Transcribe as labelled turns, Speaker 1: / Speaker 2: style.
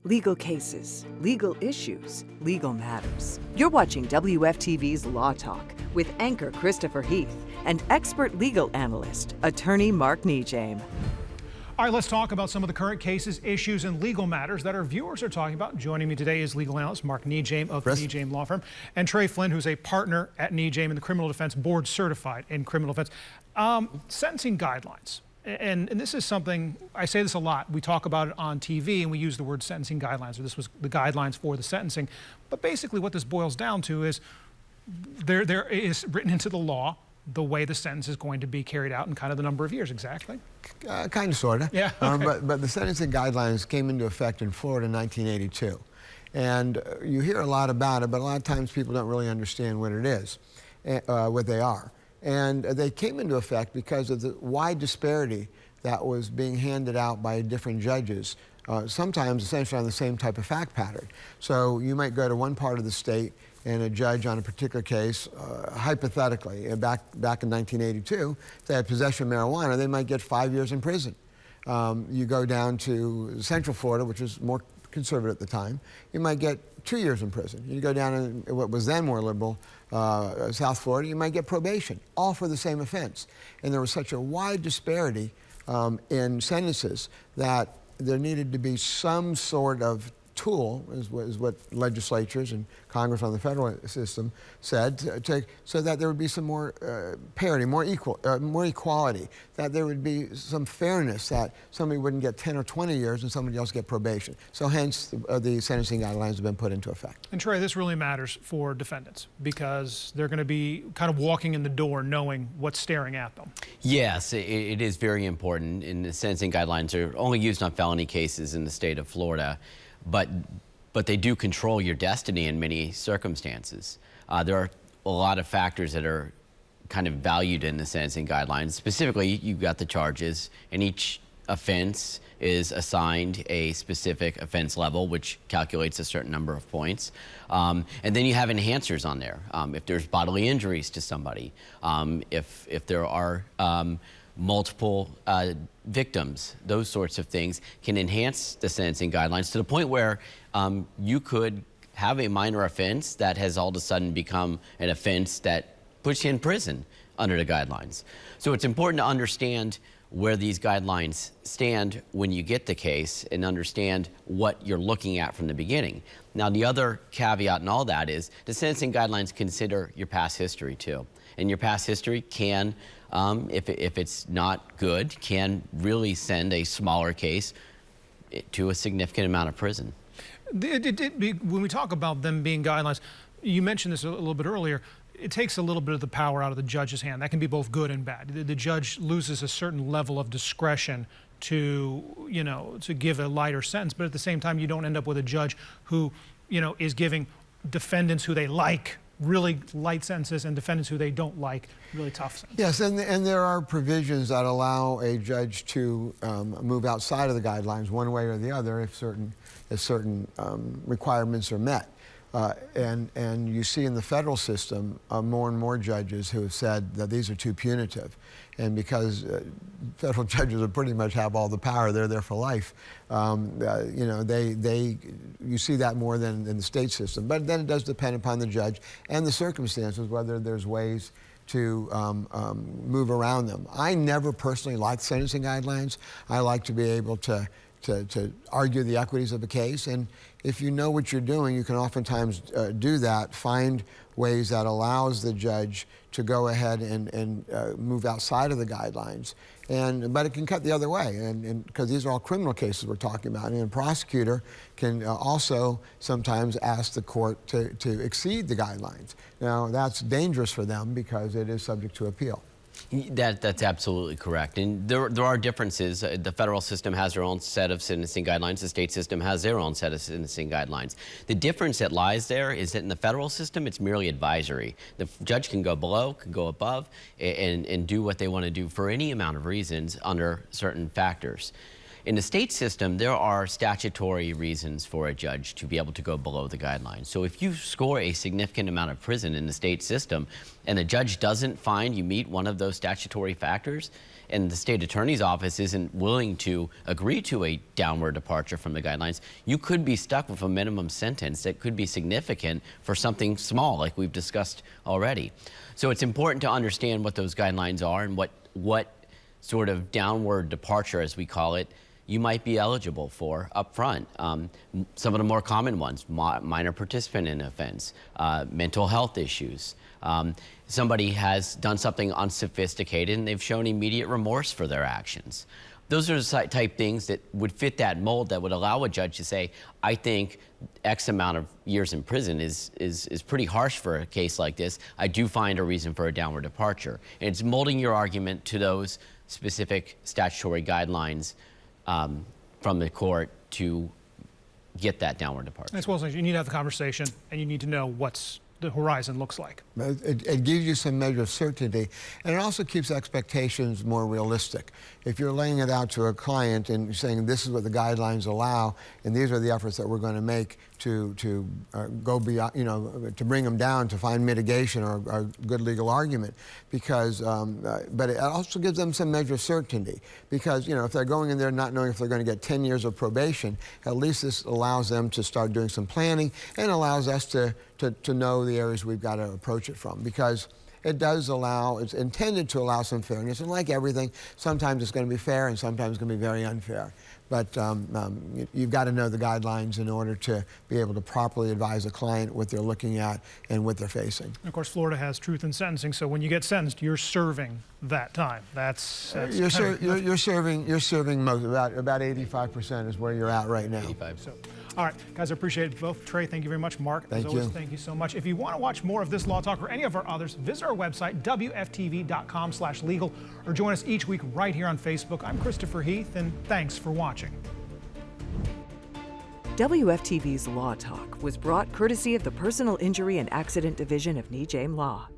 Speaker 1: Legal cases, legal issues, legal matters. You're watching WFTV's Law Talk with anchor Christopher Heath and expert legal analyst, attorney Mark NeJame.
Speaker 2: All right, let's talk about some of the current cases, issues, and legal matters that our viewers are talking about. Joining me today is legal analyst Mark NeJame of the NeJame Law Firm, and Trey Flynn, who's a partner at NeJame in the criminal defense, board certified in criminal defense. Sentencing guidelines. And this is something, I say this a lot, we talk about it on TV and we use the word sentencing guidelines, or this was the guidelines for the sentencing. But basically what this boils down to is there is written into the law the way the sentence is going to be carried out and kind of the number of years exactly.
Speaker 3: Kind of, sort of.
Speaker 2: Yeah. Okay.
Speaker 3: But the sentencing guidelines came into effect in Florida in 1982. And you hear a lot about it, but a lot of times people don't really understand what it is, what they are. And they came into effect because of the wide disparity that was being handed out by different judges, sometimes essentially on the same type of fact pattern. So you might go to one part of the state and a judge on a particular case, hypothetically, back in 1982, if they had possession of marijuana, they might get 5 years in prison. You go down to Central Florida, which was more conservative at the time, you might get 2 years in prison. You go down in what was then more liberal, South Florida, you might get probation, all for the same offense. And there was such a wide disparity in sentences that there needed to be some sort of tool, is what legislatures and Congress on the federal system said, so that there would be some more parity, more equality, that there would be some fairness, that somebody wouldn't get 10 or 20 years and somebody else get probation. So hence the sentencing guidelines have been put into effect.
Speaker 2: And Trey, this really matters for defendants because they're going to be kind of walking in the door knowing what's staring at them.
Speaker 4: Yes, it is very important. And the sentencing guidelines are only used on felony cases in the state of Florida. But they do control your destiny in many circumstances. There are a lot of factors that are kind of valued in the sentencing guidelines. Specifically, you've got the charges, and each offense is assigned a specific offense level, which calculates a certain number of points. And then you have enhancers on there. If there's bodily injuries to somebody, if there are multiple victims, those sorts of things can enhance the sentencing guidelines to the point where you could have a minor offense that has all of a sudden become an offense that puts you in prison under the guidelines. So it's important to understand where these guidelines stand when you get the case and understand what you're looking at from the beginning. Now, the other caveat in all that is the sentencing guidelines consider your past history too. And your past history can, if it's not good, can really send a smaller case to a significant amount of prison.
Speaker 2: When we talk about them being guidelines, you mentioned this a little bit earlier, it takes a little bit of the power out of the judge's hand. That can be both good and bad. The judge loses a certain level of discretion to give a lighter sentence, but at the same time, you don't end up with a judge who, is giving defendants who they like really light sentences and defendants who they don't like really tough sentences.
Speaker 3: Yes, and there are provisions that allow a judge to move outside of the guidelines one way or the other if certain requirements are met. And you see in the federal system more and more judges who have said that these are too punitive. And because federal judges pretty much have all the power, they're there for life, you see that more than in the state system. But then it does depend upon the judge and the circumstances, whether there's ways to move around them. I never personally like sentencing guidelines. I like to be able to argue the equities of the case, and if you know what you're doing, you can oftentimes do that, find ways that allows the judge to go ahead and move outside of the guidelines. But it can cut the other way, and because these are all criminal cases we're talking about, and a prosecutor can also sometimes ask the court to exceed the guidelines. Now, that's dangerous for them because it is subject to appeal.
Speaker 4: That's absolutely correct. And there are differences. The federal system has their own set of sentencing guidelines. The state system has their own set of sentencing guidelines. The difference that lies there is that in the federal system, it's merely advisory. The judge can go below, can go above, and do what they want to do for any amount of reasons under certain factors. In the state system, there are statutory reasons for a judge to be able to go below the guidelines. So if you score a significant amount of prison in the state system and the judge doesn't find you meet one of those statutory factors, and the state attorney's office isn't willing to agree to a downward departure from the guidelines, you could be stuck with a minimum sentence that could be significant for something small, like we've discussed already. So it's important to understand what those guidelines are and what sort of downward departure, as we call it, you might be eligible for up front. Some of the more common ones: minor participant in an offense, mental health issues. Somebody has done something unsophisticated and they've shown immediate remorse for their actions. Those are the type things that would fit that mold, that would allow a judge to say, I think X amount of years in prison is pretty harsh for a case like this. I do find a reason for a downward departure. And it's molding your argument to those specific statutory guidelines from the court to get that downward departure.
Speaker 2: As well as you need to have the conversation and you need to know what's the horizon looks like.
Speaker 3: It gives you some measure of certainty, and it also keeps expectations more realistic. If you're laying it out to a client and saying this is what the guidelines allow, and these are the efforts that we're going to make to go beyond, to bring them down, to find mitigation or a good legal argument, because, but it also gives them some measure of certainty, because, if they're going in there not knowing if they're going to get 10 years of probation, at least this allows them to start doing some planning and allows us to know the areas we've got to approach it from, because it does allow, it's intended to allow some fairness, and like everything, sometimes it's going to be fair and sometimes it's going to be very unfair. But you've got to know the guidelines in order to be able to properly advise a client what they're looking at and what they're facing.
Speaker 2: And of course, Florida has truth in sentencing, so when you get sentenced, you're serving that time. You're
Speaker 3: serving most, about 85% is where you're at right now.
Speaker 4: 85.
Speaker 2: So, all right, guys, I appreciate it both. Trey, thank you very much. Mark, as always, thank you so much. If you want to watch more of this Law Talk or any of our others, visit our website, wftv.com/legal, or join us each week right here on Facebook. I'm Christopher Heath, and thanks for watching.
Speaker 1: WFTV's Law Talk was brought courtesy of the Personal Injury and Accident Division of NeJame Law.